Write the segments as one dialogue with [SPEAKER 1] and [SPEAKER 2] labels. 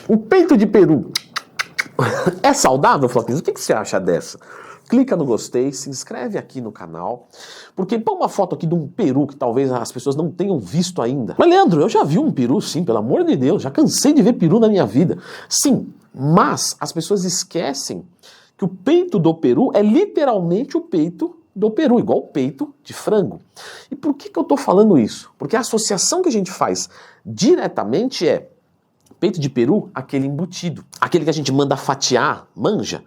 [SPEAKER 1] O peito de peru é saudável, Floquinhos? O que você acha dessa? Clica no gostei, se inscreve aqui no canal, porque põe uma foto aqui de um peru que talvez as pessoas não tenham visto ainda. Mas Leandro, eu já vi um peru sim, pelo amor de Deus, já cansei de ver peru na minha vida. Sim, mas as pessoas esquecem que o peito do peru é literalmente o peito do peru, igual o peito de frango. E por que eu tô falando isso? Porque a associação que a gente faz diretamente é peito de peru, aquele embutido, aquele que a gente manda fatiar, manja.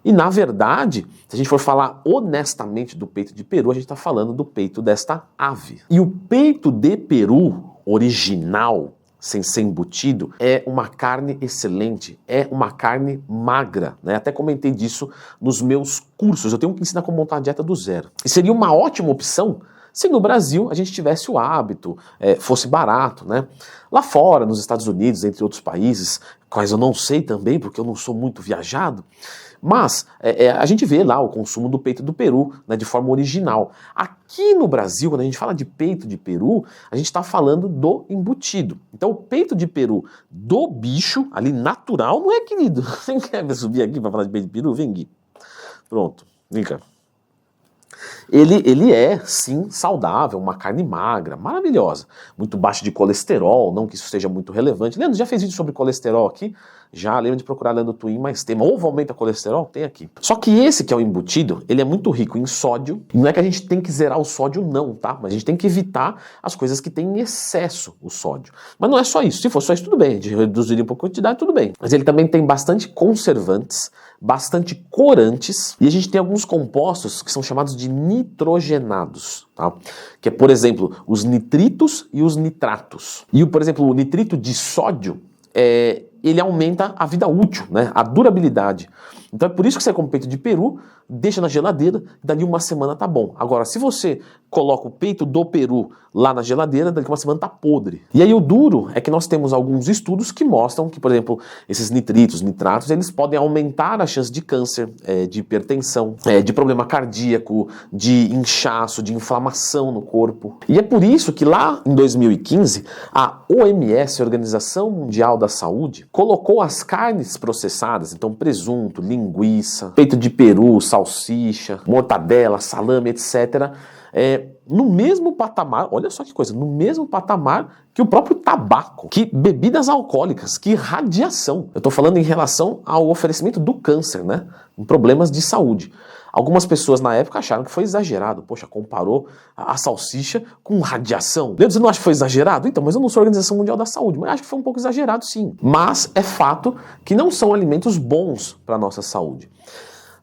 [SPEAKER 1] E na verdade, se a gente for falar honestamente do peito de peru, a gente está falando do peito desta ave. E o peito de peru original, sem ser embutido, é uma carne excelente, é uma carne magra, né? Até comentei disso nos meus cursos, eu tenho que ensinar como montar a dieta do zero. E seria uma ótima opção se no Brasil a gente tivesse o hábito, fosse barato, né? Lá fora, nos Estados Unidos, entre outros países, quais eu não sei também, porque eu não sou muito viajado, mas a gente vê lá o consumo do peito do peru, né, de forma original. Aqui no Brasil, quando a gente fala de peito de peru, a gente está falando do embutido. Então o peito de peru do bicho, ali natural, não é, querido? Você quer subir aqui para falar de peito de peru? Vem aqui. Pronto, vem cá. Ele é, sim, saudável, uma carne magra, maravilhosa, muito baixa de colesterol, não que isso seja muito relevante. Leandro, já fez vídeo sobre colesterol aqui? Já, lembra de procurar Leandro Twin, mais tema. Ovo aumenta colesterol? Tem aqui. Só que esse que é o embutido, ele é muito rico em sódio. Não é que a gente tem que zerar o sódio não, tá? Mas a gente tem que evitar as coisas que têm em excesso o sódio. Mas não é só isso. Se for só isso, tudo bem. A gente reduziria um pouco a quantidade, tudo bem. Mas ele também tem bastante conservantes, bastante corantes, e a gente tem alguns compostos que são chamados de nitrogenados, tá? Que é, por exemplo, os nitritos e os nitratos. E, por exemplo, o nitrito de sódio, ele aumenta a vida útil, né? A durabilidade. Então é por isso que você come peito de peru, deixa na geladeira, dali uma semana tá bom. Agora, se você coloca o peito do peru lá na geladeira, daqui uma semana tá podre. E aí o duro é que nós temos alguns estudos que mostram que, por exemplo, esses nitritos, nitratos, eles podem aumentar a chance de câncer, de hipertensão, de problema cardíaco, de inchaço, de inflamação no corpo. E é por isso que lá em 2015, a OMS, a Organização Mundial da Saúde, colocou as carnes processadas, então presunto, linguiça, peito de peru, salsicha, mortadela, salame, etc., no mesmo patamar, olha só que coisa, no mesmo patamar que o próprio tabaco, que bebidas alcoólicas, que radiação. Eu estou falando em relação ao oferecimento do câncer, né? Em problemas de saúde. Algumas pessoas na época acharam que foi exagerado. Poxa, comparou a salsicha com radiação. Leandro, você não acha que foi exagerado? Então, mas eu não sou a Organização Mundial da Saúde, mas acho que foi um pouco exagerado sim. Mas é fato que não são alimentos bons para a nossa saúde.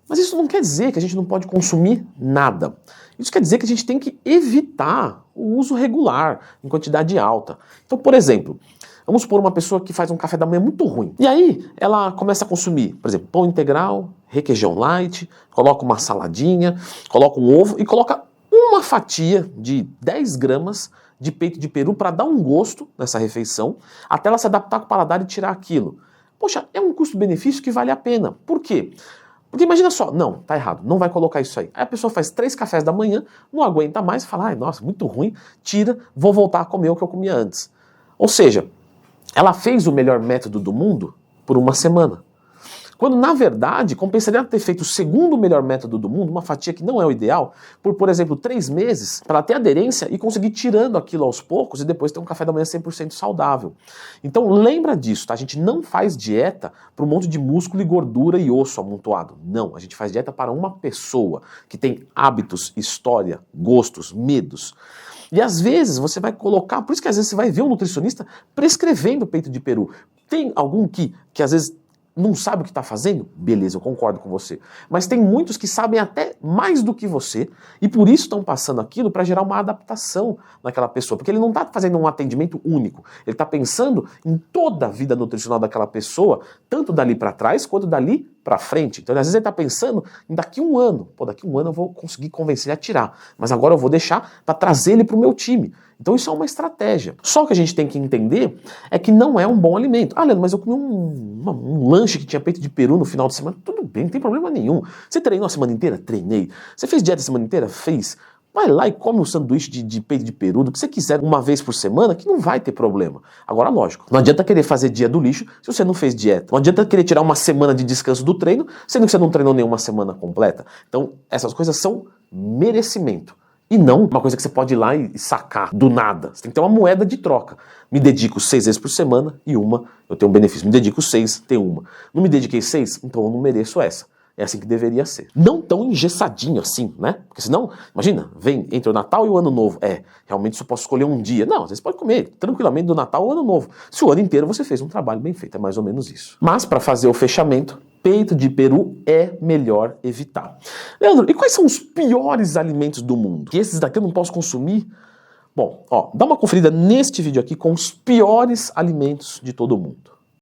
[SPEAKER 1] Mas isso não quer dizer que a gente não pode consumir nada. Isso quer dizer que a gente tem que evitar o uso regular, em quantidade alta. Então, por exemplo, vamos supor uma pessoa que faz um café da manhã muito ruim. E aí ela começa a consumir, por exemplo, pão integral, requeijão light, coloca uma saladinha, coloca um ovo e coloca uma fatia de 10 gramas de peito de peru para dar um gosto nessa refeição, até ela se adaptar com o paladar e tirar aquilo. Poxa, é um custo-benefício que vale a pena. Por quê? Porque imagina só, não, tá errado, não vai colocar isso aí. Aí a pessoa faz 3 cafés da manhã, não aguenta mais e fala, ai, nossa, muito ruim, tira, vou voltar a comer o que eu comia antes. Ou seja, ela fez o melhor método do mundo por uma semana. Quando, na verdade, compensaria ter feito o segundo melhor método do mundo, uma fatia que não é o ideal, por exemplo, 3 meses, para ela ter aderência e conseguir tirando aquilo aos poucos e depois ter um café da manhã 100% saudável. Então lembra disso, tá? A gente não faz dieta para um monte de músculo e gordura e osso amontoado. Não, a gente faz dieta para uma pessoa que tem hábitos, história, gostos, medos. E às vezes você vai colocar, por isso que às vezes você vai ver um nutricionista prescrevendo peito de peru. Tem algum que às vezes não sabe o que está fazendo? Beleza, eu concordo com você. Mas tem muitos que sabem até mais do que você e por isso estão passando aquilo para gerar uma adaptação naquela pessoa. Porque ele não está fazendo um atendimento único. Ele está pensando em toda a vida nutricional daquela pessoa, tanto dali para trás quanto dali para frente. Então, às vezes ele está pensando em daqui um ano. Pô, daqui um ano eu vou conseguir convencer ele a tirar. Mas agora eu vou deixar para trazer ele para o meu time. Então isso é uma estratégia. Só que a gente tem que entender é que não é um bom alimento. Ah, Leandro, mas eu comi um lanche que tinha peito de peru no final de semana. Tudo bem, não tem problema nenhum. Você treinou a semana inteira? Treinei. Você fez dieta a semana inteira? Fez. vai lá e come o sanduíche de peito de peru, do que você quiser, uma vez por semana, que não vai ter problema. Agora, lógico, não adianta querer fazer dia do lixo se você não fez dieta. Não adianta querer tirar uma semana de descanso do treino, sendo que você não treinou nenhuma semana completa. Então, essas coisas são merecimento. E não uma coisa que você pode ir lá e sacar do nada. Você tem que ter uma moeda de troca. Me dedico 6 vezes por semana e uma eu tenho um benefício. Me dedico 6, tenho uma. Não me dediquei 6, então eu não mereço essa. É assim que deveria ser. Não tão engessadinho assim, né? Porque senão, imagina, vem entre o Natal e o Ano Novo. Realmente só posso escolher um dia. Não, você pode comer tranquilamente do Natal ao Ano Novo. Se o ano inteiro você fez um trabalho bem feito, é mais ou menos isso. Mas para fazer o fechamento, peito de peru é melhor evitar. Leandro, e quais são os piores alimentos do mundo? Que esses daqui eu não posso consumir? Bom, dá uma conferida neste vídeo aqui com os piores alimentos de todo mundo.